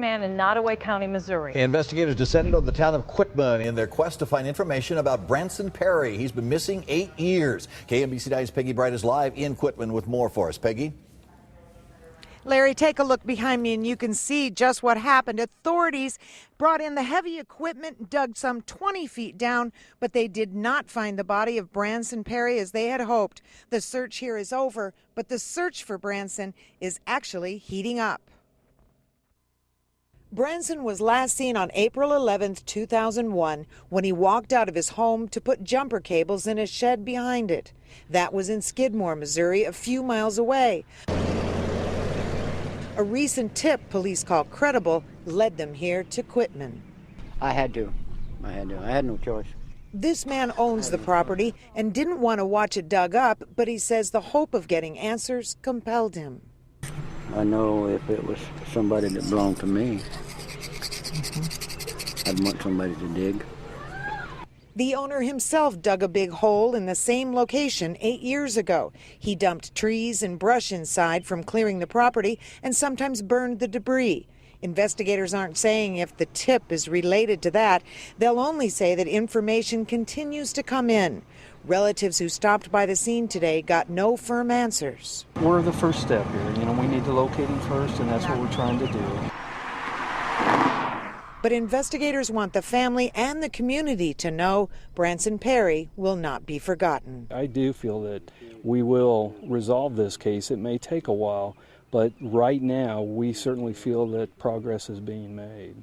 man in Nottoway County, Missouri. Investigators descended on the town of Quitman in their quest to find information about Branson Perry. He's been missing 8 years. KMBC 9's Peggy Bright is live in Quitman with more for us. Peggy? Larry, take a look behind me and you can see just what happened. Authorities brought in the heavy equipment, dug some 20 feet down, but they did not find the body of Branson Perry as they had hoped. The search here is over, but the search for Branson is actually heating up. Branson was last seen on April 11, 2001, when he walked out of his home to put jumper cables in a shed behind it. That was in Skidmore, Missouri, a few miles away. A recent tip police call credible led them here to Quitman. I had to. I had no choice. This man owns the property and didn't want to watch it dug up, but he says the hope of getting answers compelled him. I know if it was somebody that belonged to me, I'd want somebody to dig. The owner himself dug a big hole in the same location 8 years ago. He dumped trees and brush inside from clearing the property and sometimes burned the debris. Investigators aren't saying if the tip is related to that. They'll only say that information continues to come in. Relatives who stopped by the scene today got no firm answers. We're the first step here. We need to locate him first, and that's what we're trying to do. But investigators want the family and the community to know Branson Perry will not be forgotten. I do feel that we will resolve this case. It may take a while, but right now we certainly feel that progress is being made.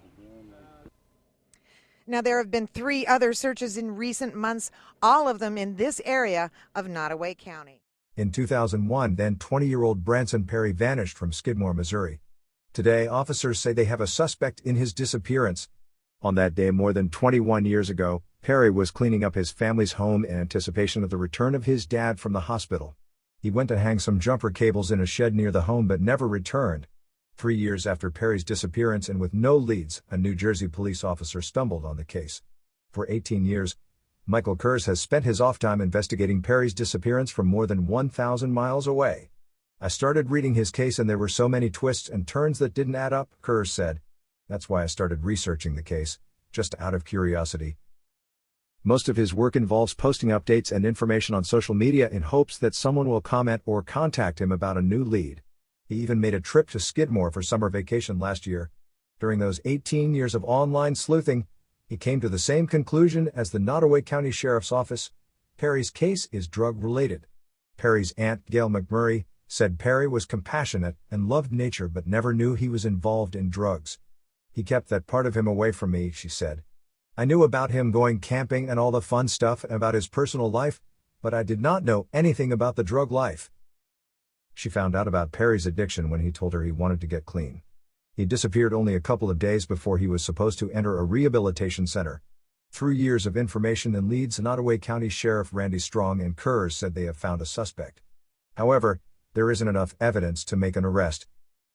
Now, there have been 3 other searches in recent months, all of them in this area of Nottoway County. In 2001, then 20-year-old Branson Perry vanished from Skidmore, Missouri. Today, officers say they have a suspect in his disappearance. On that day more than 21 years ago, Perry was cleaning up his family's home in anticipation of the return of his dad from the hospital. He went to hang some jumper cables in a shed near the home but never returned. 3 years after Perry's disappearance and with no leads, a New Jersey police officer stumbled on the case. For 18 years, Michael Kurz has spent his off time investigating Perry's disappearance from more than 1,000 miles away. I started reading his case and there were so many twists and turns that didn't add up, Kurz said. That's why I started researching the case, just out of curiosity. Most of his work involves posting updates and information on social media in hopes that someone will comment or contact him about a new lead. He even made a trip to Skidmore for summer vacation last year. During those 18 years of online sleuthing, he came to the same conclusion as the Nottoway County Sheriff's Office. Perry's case is drug-related. Perry's aunt, Gail McMurray, said Perry was compassionate and loved nature but never knew he was involved in drugs. He kept that part of him away from me, she said. I knew about him going camping and all the fun stuff and about his personal life, but I did not know anything about the drug life. She found out about Perry's addiction when he told her he wanted to get clean. He disappeared only a couple of days before he was supposed to enter a rehabilitation center. Through years of information and leads, Nottoway County Sheriff Randy Strong and Kurz said they have found a suspect. However, there isn't enough evidence to make an arrest.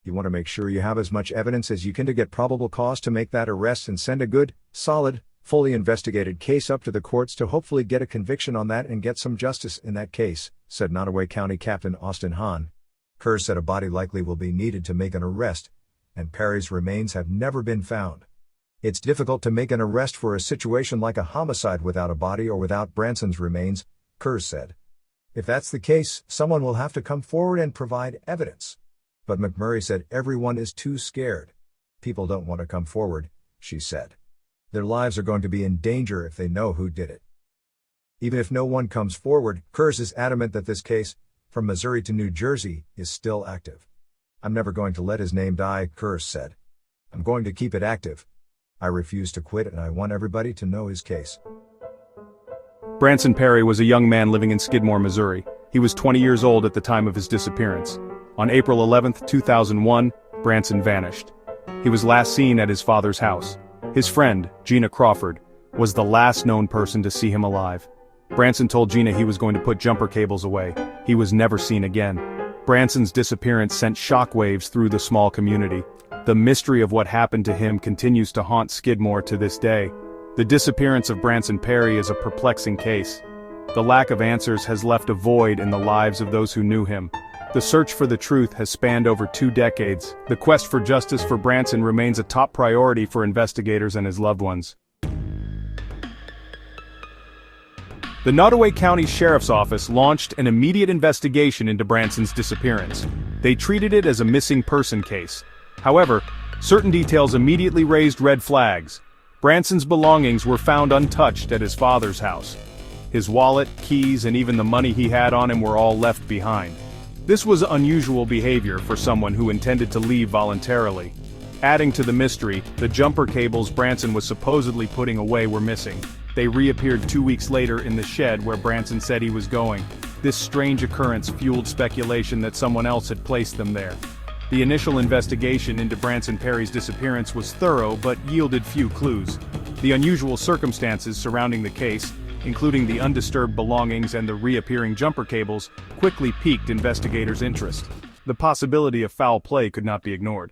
You want to make sure you have as much evidence as you can to get probable cause to make that arrest and send a good, solid, fully investigated case up to the courts to hopefully get a conviction on that and get some justice in that case, said Nottoway County Captain Austin Hahn. Kurz said a body likely will be needed to make an arrest, and Perry's remains have never been found. It's difficult to make an arrest for a situation like a homicide without a body or without Branson's remains, Kurz said. If that's the case, someone will have to come forward and provide evidence. But McMurray said everyone is too scared. People don't want to come forward, she said. Their lives are going to be in danger if they know who did it. Even if no one comes forward, Kurz is adamant that this case, from Missouri to New Jersey, is still active. I'm never going to let his name die, Kurz said. I'm going to keep it active. I refuse to quit and I want everybody to know his case. Branson Perry was a young man living in Skidmore, Missouri. He was 20 years old at the time of his disappearance. On April 11, 2001, Branson vanished. He was last seen at his father's house. His friend, Gina Crawford, was the last known person to see him alive. Branson told Gina he was going to put jumper cables away. He was never seen again. Branson's disappearance sent shockwaves through the small community. The mystery of what happened to him continues to haunt Skidmore to this day. The disappearance of Branson Perry is a perplexing case. The lack of answers has left a void in the lives of those who knew him. The search for the truth has spanned over 2 decades. The quest for justice for Branson remains a top priority for investigators and his loved ones. The Nottoway County Sheriff's Office launched an immediate investigation into Branson's disappearance. They treated it as a missing person case. However, certain details immediately raised red flags. Branson's belongings were found untouched at his father's house. His wallet, keys, and even the money he had on him were all left behind. This was unusual behavior for someone who intended to leave voluntarily. Adding to the mystery, the jumper cables Branson was supposedly putting away were missing. They reappeared 2 weeks later in the shed where Branson said he was going. This strange occurrence fueled speculation that someone else had placed them there. The initial investigation into Branson Perry's disappearance was thorough but yielded few clues. The unusual circumstances surrounding the case, including the undisturbed belongings and the reappearing jumper cables, quickly piqued investigators' interest. The possibility of foul play could not be ignored.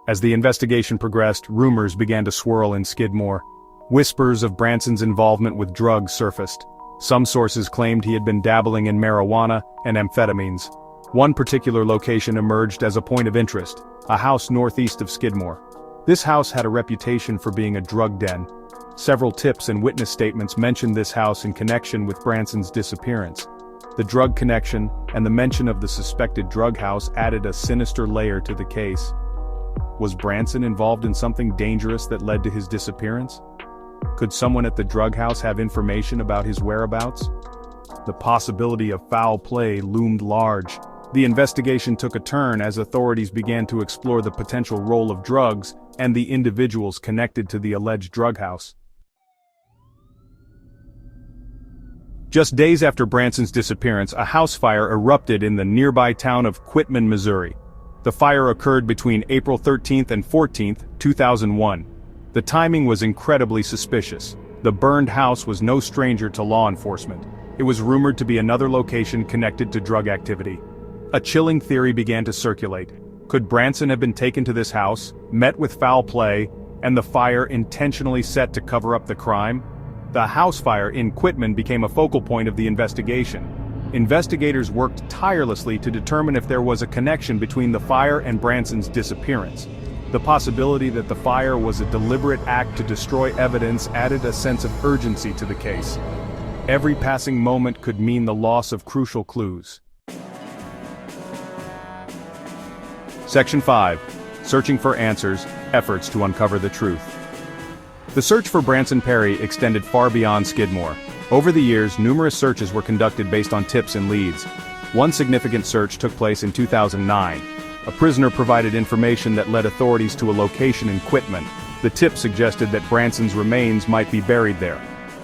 As the investigation progressed, rumors began to swirl in Skidmore. Whispers of Branson's involvement with drugs surfaced. Some sources claimed he had been dabbling in marijuana and amphetamines. One particular location emerged as a point of interest, a house northeast of Skidmore. This house had a reputation for being a drug den. Several tips and witness statements mentioned this house in connection with Branson's disappearance. The drug connection and the mention of the suspected drug house added a sinister layer to the case. Was Branson involved in something dangerous that led to his disappearance? Could someone at the drug house have information about his whereabouts? The possibility of foul play loomed large. The investigation took a turn as authorities began to explore the potential role of drugs and the individuals connected to the alleged drug house. Just days after Branson's disappearance, a house fire erupted in the nearby town of Quitman, Missouri. The fire occurred between April 13th and 14th, 2001. The timing was incredibly suspicious. The burned house was no stranger to law enforcement. It was rumored to be another location connected to drug activity. A chilling theory began to circulate. Could Branson have been taken to this house, met with foul play, and the fire intentionally set to cover up the crime? The house fire in Quitman became a focal point of the investigation. Investigators worked tirelessly to determine if there was a connection between the fire and Branson's disappearance. The possibility that the fire was a deliberate act to destroy evidence added a sense of urgency to the case. Every passing moment could mean the loss of crucial clues. Section 5. Searching for answers, efforts to uncover the truth. The search for Branson Perry extended far beyond Skidmore. Over the years, numerous searches were conducted based on tips and leads. One significant search took place in 2009. A prisoner provided information that led authorities to a location in Quitman. The tip suggested that Branson's remains might be buried there.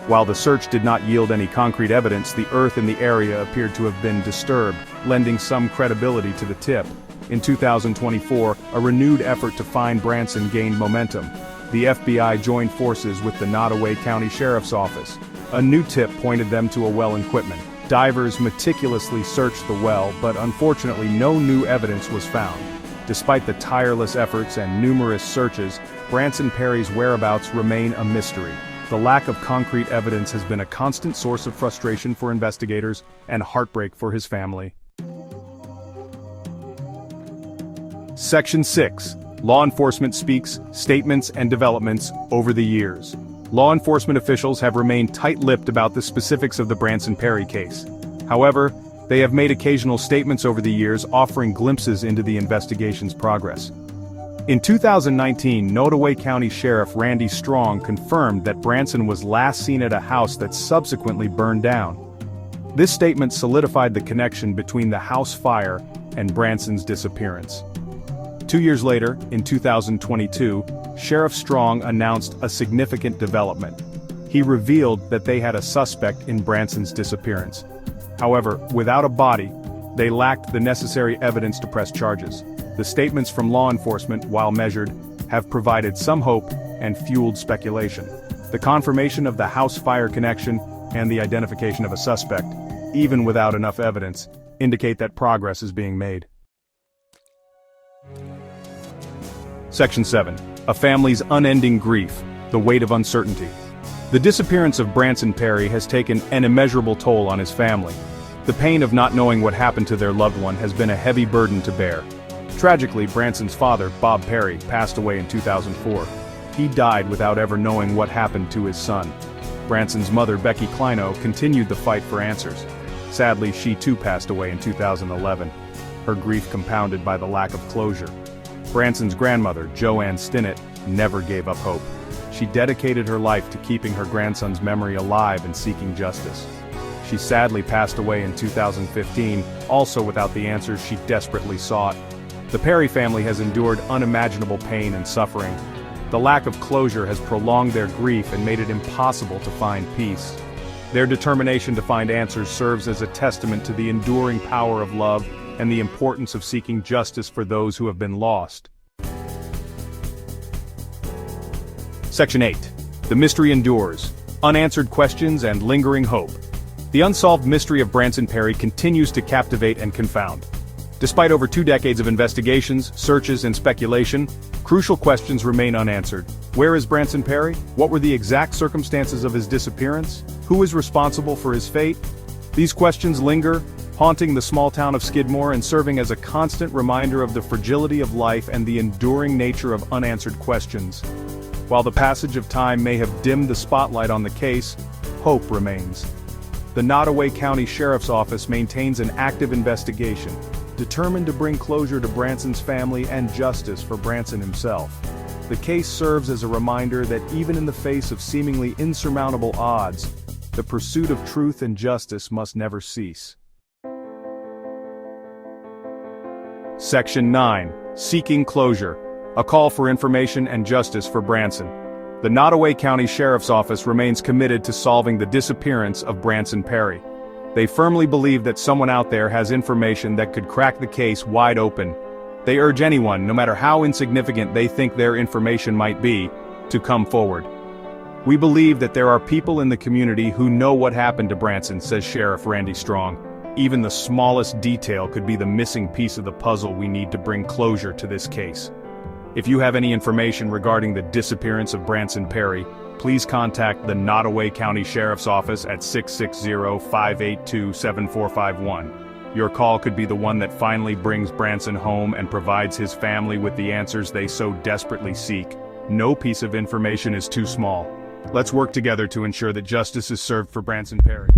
While the search did not yield any concrete evidence, the earth in the area appeared to have been disturbed, lending some credibility to the tip. In 2024, a renewed effort to find Branson gained momentum. The FBI joined forces with the Nottoway County Sheriff's Office. A new tip pointed them to a well in Quitman. Divers meticulously searched the well, but unfortunately no new evidence was found. Despite the tireless efforts and numerous searches, Branson Perry's whereabouts remain a mystery. The lack of concrete evidence has been a constant source of frustration for investigators and heartbreak for his family. Section 6. Law enforcement speaks, statements and developments over the years. Law enforcement officials have remained tight-lipped about the specifics of the Branson Perry case. However, they have made occasional statements over the years offering glimpses into the investigation's progress. In 2019, Nottoway County Sheriff Randy Strong confirmed that Branson was last seen at a house that subsequently burned down. This statement solidified the connection between the house fire and Branson's disappearance. 2 years later, in 2022, Sheriff Strong announced a significant development. He revealed that they had a suspect in Branson's disappearance. However, without a body, they lacked the necessary evidence to press charges. The statements from law enforcement, while measured, have provided some hope and fueled speculation. The confirmation of the house fire connection and the identification of a suspect, even without enough evidence, indicate that progress is being made. Section 7. A family's unending grief, the weight of uncertainty. The disappearance of Branson Perry has taken an immeasurable toll on his family. The pain of not knowing what happened to their loved one has been a heavy burden to bear. Tragically, Branson's father, Bob Perry, passed away in 2004. He died without ever knowing what happened to his son. Branson's mother, Becky Kleinow, continued the fight for answers. Sadly, she too passed away in 2011, her grief compounded by the lack of closure. Branson's grandmother, Joanne Stinnett, never gave up hope. She dedicated her life to keeping her grandson's memory alive and seeking justice. She sadly passed away in 2015, also without the answers she desperately sought. The Perry family has endured unimaginable pain and suffering. The lack of closure has prolonged their grief and made it impossible to find peace. Their determination to find answers serves as a testament to the enduring power of love and the importance of seeking justice for those who have been lost. Section 8. The mystery endures. Unanswered questions and lingering hope. The unsolved mystery of Branson Perry continues to captivate and confound. Despite over 2 decades of investigations, searches, and speculation, crucial questions remain unanswered. Where is Branson Perry? What were the exact circumstances of his disappearance? Who is responsible for his fate? These questions linger, haunting the small town of Skidmore and serving as a constant reminder of the fragility of life and the enduring nature of unanswered questions. While the passage of time may have dimmed the spotlight on the case, hope remains. The Nottoway County Sheriff's Office maintains an active investigation, determined to bring closure to Branson's family and justice for Branson himself. The case serves as a reminder that even in the face of seemingly insurmountable odds, the pursuit of truth and justice must never cease. Section 9. Seeking Closure. A call for information and justice for Branson. The Nottoway County Sheriff's Office remains committed to solving the disappearance of Branson Perry. They firmly believe that someone out there has information that could crack the case wide open. They urge anyone, no matter how insignificant they think their information might be, to come forward. We believe that there are people in the community who know what happened to Branson, says Sheriff Randy Strong. Even the smallest detail could be the missing piece of the puzzle we need to bring closure to this case. If you have any information regarding the disappearance of Branson Perry, please contact the Nottoway County Sheriff's Office at 660-582-7451. Your call could be the one that finally brings Branson home and provides his family with the answers they so desperately seek. No piece of information is too small. Let's work together to ensure that justice is served for Branson Perry.